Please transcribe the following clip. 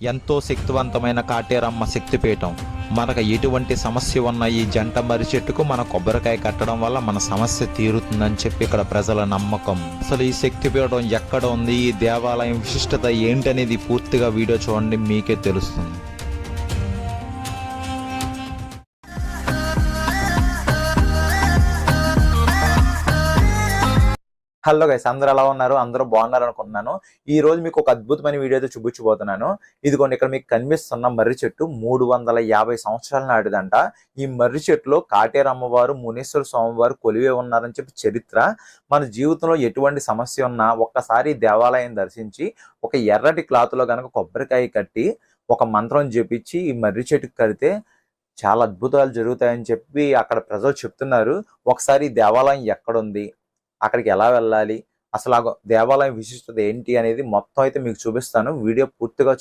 ఎంతో శక్తివంతమైన కాటేరమ్మ శక్తిపీఠం. మనకు ఎటువంటి సమస్య ఉన్న ఈ జంట మర్రి చెట్టుకు మన కొబ్బరికాయ కట్టడం వల్ల మన సమస్య తీరుతుందని చెప్పి ఇక్కడ ప్రజల నమ్మకం. అసలు ఈ శక్తిపీఠం ఎక్కడ ఉంది, ఈ దేవాలయం విశిష్టత ఏంటనేది పూర్తిగా వీడియో చూడండి, మీకే తెలుస్తుంది. హలో గైస్, అందరూ ఎలా ఉన్నారు? అందరూ బాగున్నారు అనుకుంటున్నాను. ఈ రోజు మీకు ఒక అద్భుతమైన వీడియో అయితే చూపించబోతున్నాను. ఇదిగోండి, ఇక్కడ మీకు కనిపిస్తున్న మర్రి చెట్టు 350 సంవత్సరాల నాటిదంట. ఈ మర్రి చెట్టులో కాటేరమ్మవారు, మునీశ్వర స్వామివారు కొలివే ఉన్నారని చెప్పి చరిత్ర. మన జీవితంలో ఎటువంటి సమస్య ఉన్నా ఒక్కసారి దేవాలయం దర్శించి ఒక ఎర్రటి క్లాత్లో కనుక కొబ్బరికాయ కట్టి ఒక మంత్రం జపించి ఈ మర్రి చెట్టుకు కడితే చాలా అద్భుతాలు జరుగుతాయని చెప్పి అక్కడ ప్రజలు చెప్తున్నారు. ఒకసారి ఈ దేవాలయం ఎక్కడుంది, అక్కడికి ఎలా వెళ్ళాలి, అసలు ఆ దేవాలయం విశిష్టత ఏంటి అనేది మొత్తం అయితే మీకు చూపిస్తాను. వీడియో పూర్తిగా